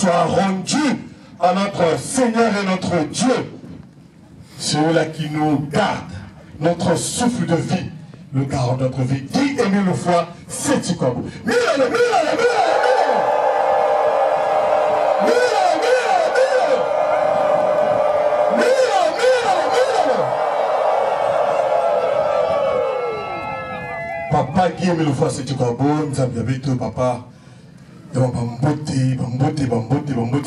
soit rendu à notre Seigneur et notre Dieu. Celui-là qui nous garde, notre souffle de vie, le garant de notre vie. Dis et mille fois, c'est quoi vous. Papa qui aime le fois c'est quoi bon, nous avons bien papa. Bambote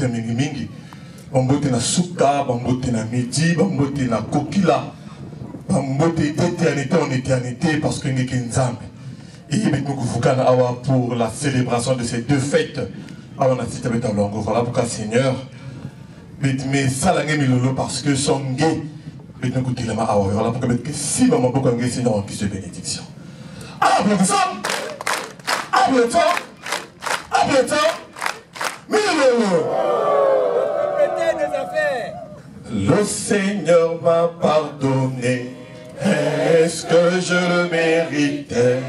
mingi mingi. Bambote na suka, bambote na midi, bambote na kokila. Bambote d'éternité en éternité parce que nous sommes et nous vous pour la célébration de ces deux fêtes. Alors on a cité avec Longo. Voilà pourquoi Seigneur. Mais ça l'a milolo parce que son gay. Mais nous goûtons la main. Voilà pourquoi si maman beaucoup de Seigneur en plus de bénédiction. Applaudissons. Applaudissons. Applaudissons. Milolo. Le Seigneur m'a pardonné. Est-ce que je le méritais?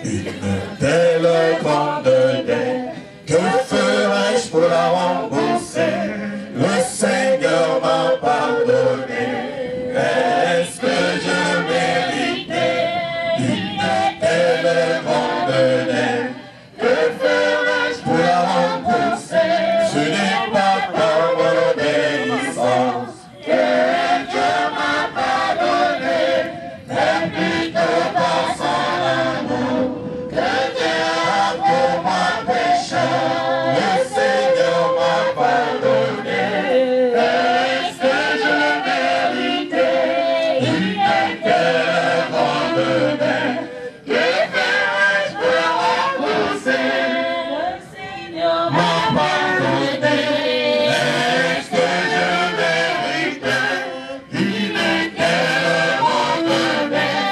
Une telle grande dette. Que ferais-je pour la rembourser? Le Seigneur m'a pardonné. Est-ce que je méritais une telle grande dette? Que ferais-je pour la rembourser? Ce n'est pas par mon obéissance que Dieu m'a pardonné, mais plutôt par son amour que Dieu a pour moi pécheur. Le Seigneur m'a pardonné. Est-ce que je méritais une telle grande dette? Que ferais-je pour la rembourser? Le Seigneur m'a pardonné. Est-ce que je méritais une telle grande dette?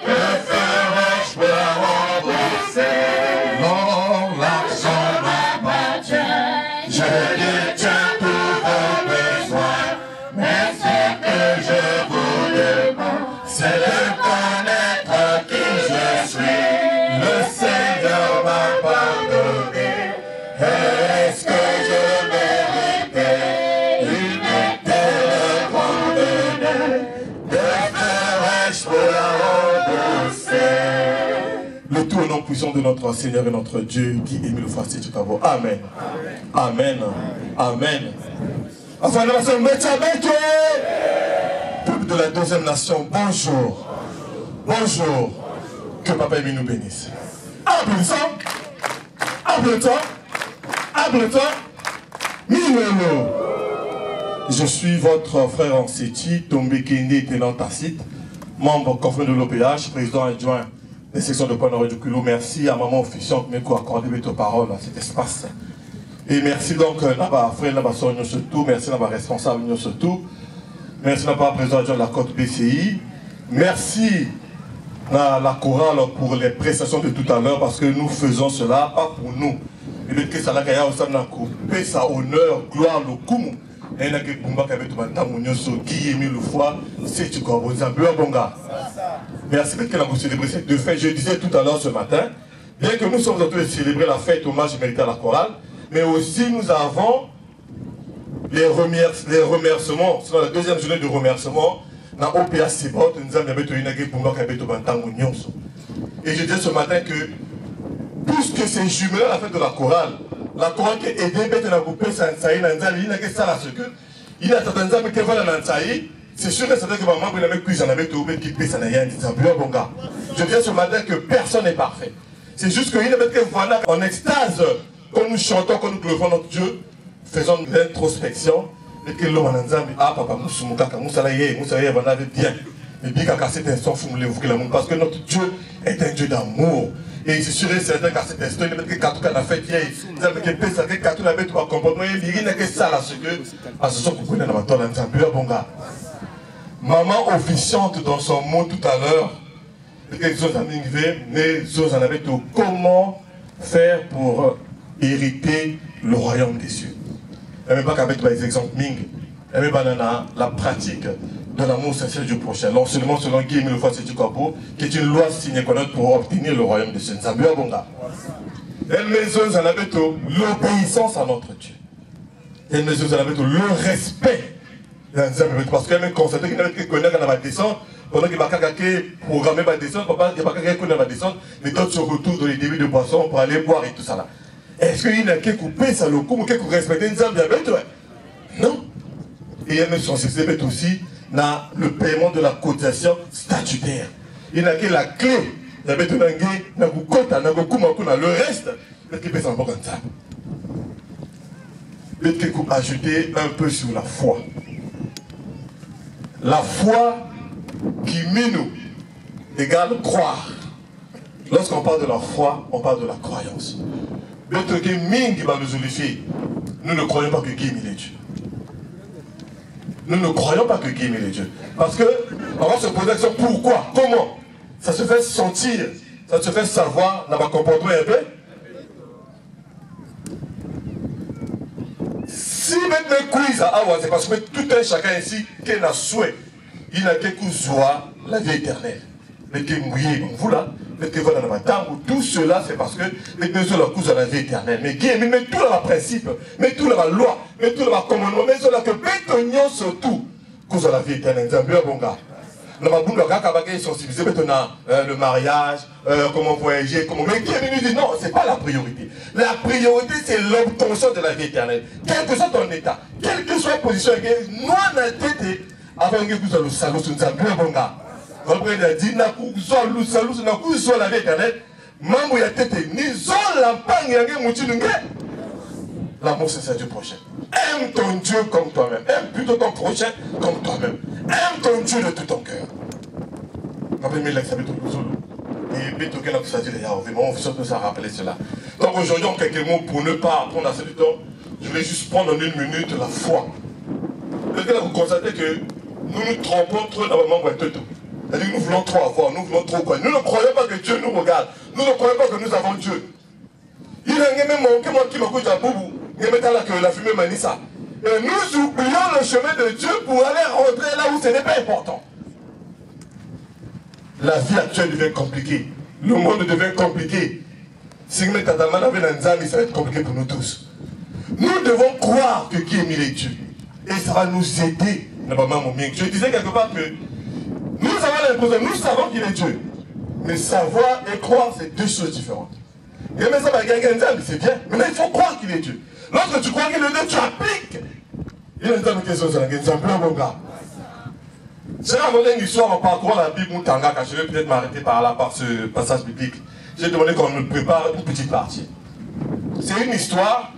Que ferais-je pour la rembourser? Non, l'argent m'appartient. Je détiens tous vos besoins. Mais ce que je vous demande, c'est de connaître qui je suis. Le Seigneur m'a pardonné. Est-ce que je méritais une telle grande dette? Que ferais-je pour la rembourser? Le tout au nom puissant de notre Seigneur et notre Dieu qui est le fois c'est tout. Amen. Amen. Amen. Enfin, nous sommes peuple de la deuxième nation, bonjour. Bonjour. Que Papa Émile nous bénisse. Applaudissons. Applaudissons. Applaudissons. Milolo. Je suis votre frère en Séti, Tombé Kende, tenant Tacite, membre confrère de l'OPH, président adjoint des sections de Pointe du Culot. Merci à maman officiante qui m'a accordé votre parole à cet espace. Et merci donc à ma frère, à ma soeur, surtout. Merci à ma responsable, surtout. Merci à ma président adjoint de la Côte BCI. Merci à la chorale pour les prestations de tout à l'heure parce que nous faisons cela, pas pour nous. Et que ça a coupé sa honneur, gloire, le coup. Et que Kumba avait tout le temps, qui est mis le foie, c'est tu crois, vous avez un bon gars. Merci parce que nous célébré ces deux fêtes. Je disais tout à l'heure ce matin, bien que nous sommes en train de célébrer la fête hommage mérité à la chorale, mais aussi nous avons les remerciements, c'est la deuxième journée de remerciements, dans OPA Sibot, nous avons mis une Kumba qui avait tout le temps. Et je disais ce matin que, puisque c'est jumelé à la fête de la chorale qui est aidée à couper sa nsaï, il a certaines âmes qui veulent la nsaï, c'est sûr et certain que maman, il a mis cuisine avec tout, qui paie sa naïa, c'est un bon gars. Je dis ce matin que personne n'est parfait. C'est juste qu'il a mis que voilà, en extase, quand nous chantons, quand nous glorifions notre Dieu, faisons l'introspection, et que l'homme en ensemble, ah papa, Moussoumouka, Moussalaye, on avait bien. Et bien qu'à cet instant, vous voulez vous l'amour, parce que notre Dieu est un Dieu d'amour. Et c'est sûr et certain qu'à cet instant, il y a des cartons qu'on a fait hier. Il y a des cartons qu'on a fait tout à comportement. Il y a que ça là, ce que. Parce que ce que vous connaissez dans ma toile, c'est un peu bon gars. Maman officiante dans son mot tout à l'heure. Quelque chose à m'inviter, mais choses en avait tout. Comment faire pour hériter le royaume des cieux? Il n'y a même pas qu'avec des exemples ming. Il y a même pas la pratique de l'amour sincère du prochain. L'enseignement selon Guy Emile Foissétu-Kapo, qui est une loi signée pour obtenir le royaume des cieux. Ça veut dire, bon gars. Elle maison, en avait tout. L'obéissance à notre Dieu. Et nous avons le respect. Parce que même constaté qu'il y a des gens qui ont descente, pendant qu'il y a des programmé ma descente, papa, il y a des gens qui ont descente, mais d'autres se retournent dans les débits de boissons pour aller boire et tout ça là. Est-ce qu'il y a quelqu'un qui coupe ça, le coup, quelqu'un qui respecte une zone diabète? Non. Et il y a même sensibilité aussi dans le paiement de la cotisation statutaire. Il y a la clé. Il y a le reste, peut-être qu'il peut s'en comme ça. Peut-être qu'il faut ajouter un peu sur la foi. La foi qui mine égale croire. Lorsqu'on parle de la foi, on parle de la croyance. Peut-être que Ming va nous unifier. Nous ne croyons pas que Guy est Dieu. Nous ne croyons pas que Guy est Dieu. Parce que, on va se poser la question, pourquoi? Comment? Ça se fait sentir, ça se fait savoir dans ma comportement un peu. Si maintenant quiz c'est parce que tout un chacun ici qui a souhait, il n'a qu'un joie la vie éternelle. Mais qui est mouillé comme vous là, mais qui va dans la table, tout cela c'est parce que maintenant c'est la cause de la vie éternelle. Mais qui met tout dans le principe, met tout dans la loi, met tout dans le commandement, mais cela que bétonnons surtout cause de la vie éternelle. C'est un bien bon gars. Dans ma boule, le sensibiliser maintenant le mariage, comment voyager, comment. Mais qui est venu dire non, c'est pas la priorité. La priorité, c'est l'obtention de la vie éternelle. Quel que soit ton état, quelle que soit la position, nous on a été avant que vous ayez le salut, c'est un bien bon gars. Vous comprenez, dit, n'a pas le salut, n'a pas la vie éternelle. Mambo ya tête, ni zone la pangue, y'a mouti n'engé. L'amour, c'est ça Dieu prochain. Aime ton Dieu comme toi-même. Aime plutôt ton prochain comme toi-même. Aime ton Dieu de tout ton cœur. Et puis, tout le monde s'est dit, on veut nous rappeler cela. Donc aujourd'hui, en quelques mots, pour ne pas prendre assez de temps, je vais juste prendre en une minute la foi. Parce que là, vous constatez que nous nous trompons trop dans le membre de tout. C'est-à-dire que nous voulons trop avoir, nous voulons trop quoi. Nous ne croyons pas que Dieu nous regarde. Nous ne croyons pas que nous avons Dieu. Il a même manqué moi qui m'a coûté à boubou. Il m'a que la fumée m'a dit ça. Et nous oublions le chemin de Dieu pour aller rentrer là où ce n'est pas important. La vie actuelle devient compliquée. Le monde devient compliqué. Si nous mettons dans la ça va être compliqué pour nous tous. Nous devons croire que qui est mis les dieux. Et ça va nous aider. Je disais quelque part que nous avons l'impression, nous savons qu'il est Dieu. Mais savoir et croire, c'est deux choses différentes. Et mais ça va gagner c'est bien. Mais là, il faut croire qu'il est Dieu. Lorsque tu crois qu'il est Dieu, tu appliques. Il y a une question sur la question. C'est un bon gars. J'ai raconté une histoire en parcourant la Bible Moutanga, je vais peut-être m'arrêter par là, par ce passage biblique. J'ai demandé qu'on me prépare une petite partie. C'est une histoire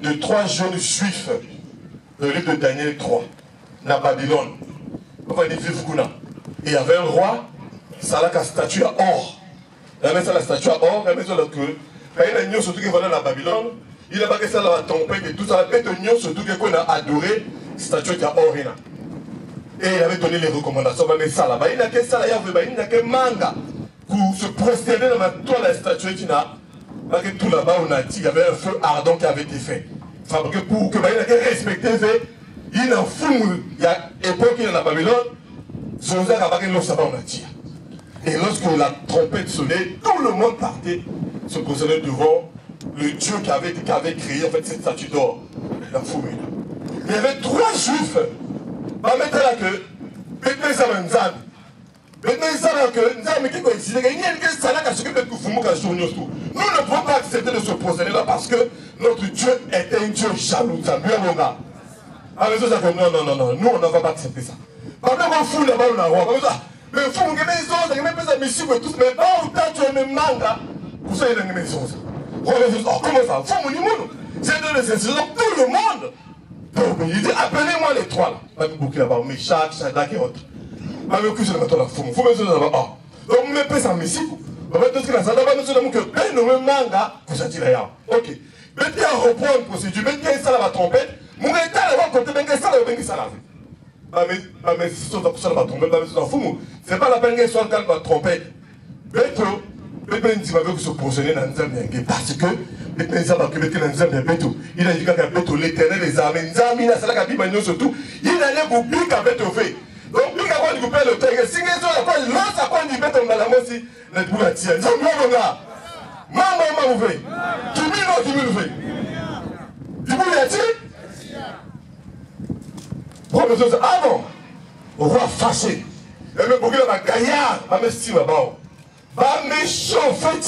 de 3 jeunes juifs, le livre de Daniel 3, dans Babylone. Enfin, des juifs Kuna. Et il y avait un roi, ça a la statue à or. Il avait ça la statue à or, il avait ça la queue. Quand il a une surtout qui va dans la Babylone, il a pas que ça la tempête et tout ça, il a une surtout qu'on a adoré, statue qui a or. Et il avait donné les recommandations, mais ça là, il n'a que ça là, il n'a que manga pour se prosterner dans la toile de la statue qui n'a pas que tout là-bas on a dit qu'il y avait un feu ardent qui avait été fait. Fabriqué pour que il n'a que respecté, il en fout, il y a époque il y a en Babylone, Joseph a pas que l'eau ça va on a dit. Et lorsque la trompette sonnait, tout le monde partait se positionnait devant le Dieu qui avait créé en fait cette statue d'or, la fourrure. Il y avait 3 juifs. Va mettre là que maintenant ça va nzambe. Maintenant ça va que nzambe qui coïncide. Il y a une ça là qui s'occupe de tout fumo qui joue nous. Nous ne pouvons pas accepter de se positionner là parce que notre Dieu est un Dieu jaloux. Ça bien mon gars. Alors ça fait non. Nous on ne va pas accepter ça. Parce qu'on fout là-bas on a roi comme ça. Mais faut que mes autres, que mes musique et tout, mais pas autant tu es même manga. Vous savez les maisons. Comment ça? Faut mon niveau. C'est de l'exception tout le monde. Il dit appelez-moi les 3 là. Pas beaucoup là-bas, mais chaque et autres. Pas me coucher dans la fourme. Faut me dire là-bas. Donc on me paie sa musique. On va tout ce que la salle nous sommes que ben nous même manga. Vous ça tire là. Ok. Mais bien reprendre procédure. Mais bien ça la trompette. Mon gars est là côté ben ça la ben ça la. Mais si on ça la trompette, c'est pas la peine que soit calme la trompette. Beto, ben dit va se positionner dans un parce que il a dit que l'éternel les armées, il a surtout, il allait vous piquer avec au fait. Donc, il a dit que vous le terrain. Si vous avez l'autre, à quoi il fait dans la moitié, la boulatia. Il dit, maman, vous faites. Tu me le fais. Tu me le fais. Premier chose, ah bon, au roi fâché. Et même pour qu'il y ait un gaillard, il va me chauffer.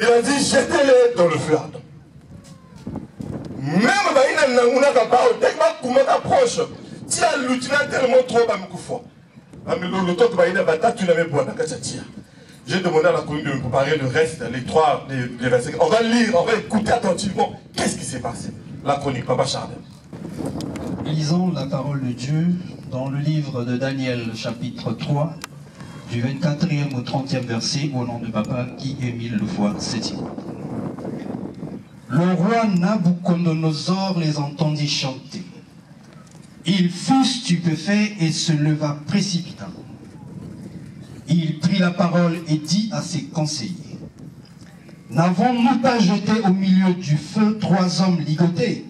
Il a dit, jetez-les dans le feu ardent. Même si on approche, tu as l'outil tellement trop j'ai demandé à la commune de me préparer le reste, les versets. On va lire, on va écouter attentivement. Qu'est-ce qui s'est passé? La chronique, Papa Charles. Lisons la parole de Dieu dans le livre de Daniel, chapitre 3, du 24e au 30e verset, au nom de Papa qui Émile Lefoy Sétimo. Le roi Nabuchodonosor les entendit chanter. Il fut stupéfait et se leva précipitamment. Il prit la parole et dit à ses conseillers, « N'avons-nous pas jeté au milieu du feu 3 hommes ligotés ?»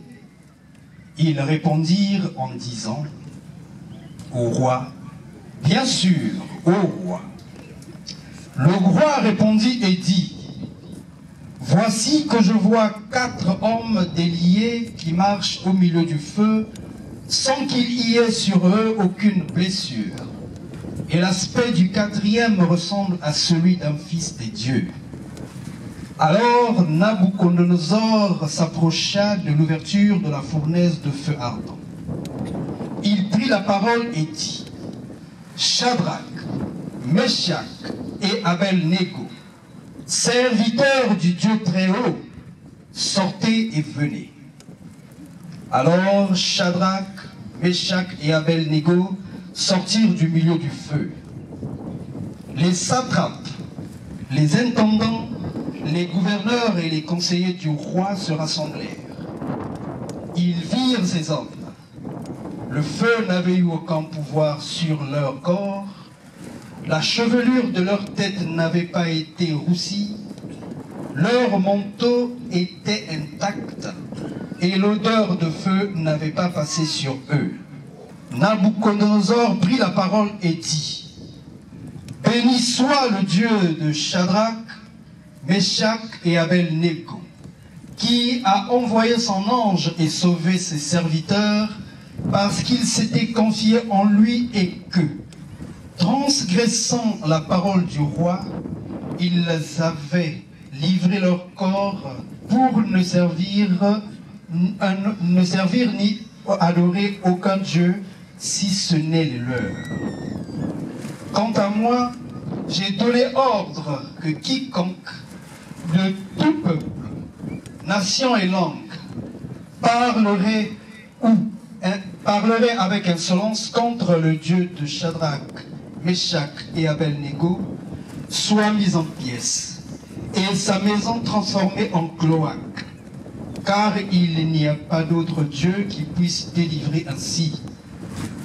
Ils répondirent en disant, « Au roi, bien sûr, au roi. » Le roi répondit et dit, « Voici que je vois 4 hommes déliés qui marchent au milieu du feu, sans qu'il y ait sur eux aucune blessure. Et l'aspect du 4e ressemble à celui d'un fils des dieux. » Alors Nabuchodonosor s'approcha de l'ouverture de la fournaise de feu ardent. Il prit la parole et dit, « Shadrach, Meshach et Abel-Négo, serviteurs du Dieu très haut, sortez et venez. » Alors Shadrach, Meshach et Abel-Négo sortirent du milieu du feu. Les satrapes, les intendants, les gouverneurs et les conseillers du roi se rassemblèrent. Ils virent ces hommes. Le feu n'avait eu aucun pouvoir sur leur corps, la chevelure de leur tête n'avait pas été roussie, leur manteau était intact et l'odeur de feu n'avait pas passé sur eux. Nabuchodonosor prit la parole et dit, « Béni soit le Dieu de Shadrach, Meshach et Abel-Négo, qui a envoyé son ange et sauvé ses serviteurs parce qu'ils s'étaient confiés en lui et que, transgressant la parole du roi, ils avaient livré leur corps pour ne servir ni adorer aucun Dieu si ce n'est le leur. Quant à moi, j'ai donné ordre que quiconque de tout peuple, nation et langue parlerait avec insolence contre le Dieu de Shadrach, Meshach et Abel-Négo soit mis en pièces et sa maison transformée en cloaque, car il n'y a pas d'autre Dieu qui puisse délivrer ainsi. »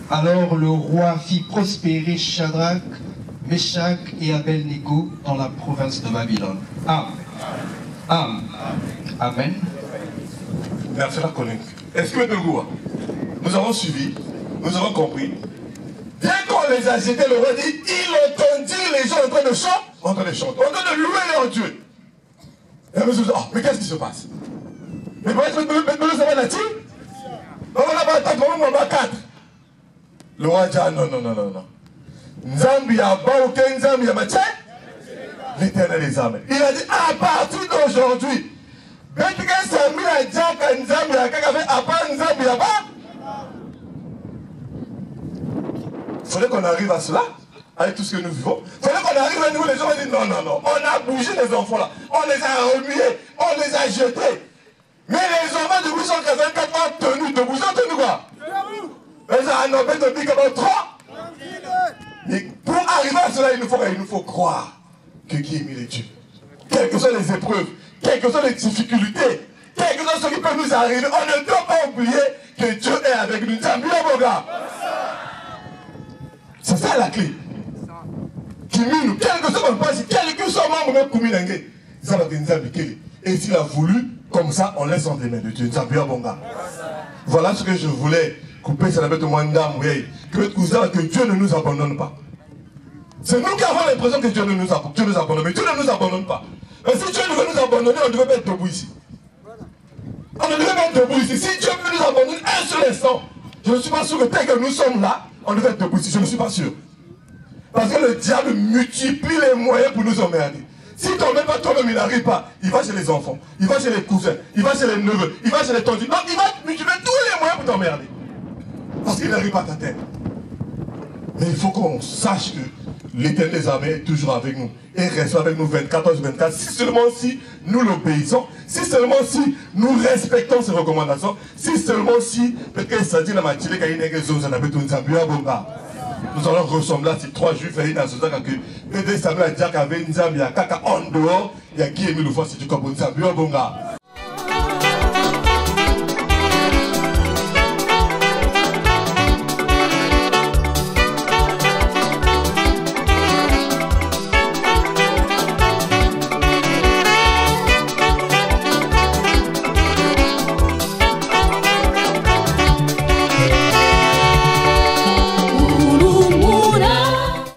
Alors le roi fit prospérer Shadrach, Meshach et Abel-Négo dans la province de Babylone. Amen. Amen. Amen. Merci la chronique. Est-ce que nous avons suivi, nous avons compris. Dès qu'on les a jetés, le roi dit, il entendit les gens en train de chanter, en train de louer leur Dieu. Et la maison dit, oh, mais qu'est-ce qui se passe? Mais pourquoi est-ce ça va là-dessus? On va pas 4. Le roi dit, ah non. Nzambi a baouké, Nzambi a maté. L'Éternel des armées. Il a dit, à partir d'aujourd'hui, il faudrait qu'on arrive à cela, avec tout ce que nous vivons. Il faudrait qu'on arrive à nous, les gens vont dire, non, on a bougé les enfants là, on les a remués, on les a jetés. Mais les enfants de 884 ont tenu debout, ils ont tenu quoi? Ils ont un de pique comme 3. Mais pour arriver à cela, il nous faut croire que qui est mis les dieux. Quelles que soient les épreuves, quelles que soient les difficultés, quelles que soient ce qui peut nous arriver, on ne doit pas oublier que Dieu est avec nous. C'est ça la clé. Quel que soit mon passé, quel que soit mon moment, et s'il a voulu, comme ça, on laisse entre les mains de Dieu. Voilà ce que je voulais couper, ça n'avait moins d'âme, que Dieu ne nous abandonne pas. C'est nous qui avons l'impression que Dieu nous abandonne, mais Dieu ne nous abandonne pas. Mais si Dieu veut nous abandonner, on ne devait pas être debout ici. On ne devait pas être debout ici. Si Dieu veut nous abandonner un seul instant, Je ne suis pas sûr que tel que nous sommes là, on devait être debout. Je ne suis pas sûr. Parce que le diable multiplie les moyens pour nous emmerder. Si toi-même, toi-même, il n'arrive pas, il va chez les enfants, il va chez les cousins, il va chez les neveux, il va chez les tantes. Donc il va multiplier tous les moyens pour t'emmerder. Parce qu'il n'arrive pas à ta tête. Mais il faut qu'on sache que l'Éternel des armées est toujours avec nous. Et reste avec nous 24/24. Si seulement si nous l'obéissons, si seulement si nous respectons ses recommandations, si seulement si, peut-être ça dit la matière qu'il y a une zone, nous allons ressembler à ces 3 juifs et dans ce temps que peut-être ça veut dire qu'avec une zambia, caca en dehors, il y a qui est mis le fois si tu comprends ça, bien bonga.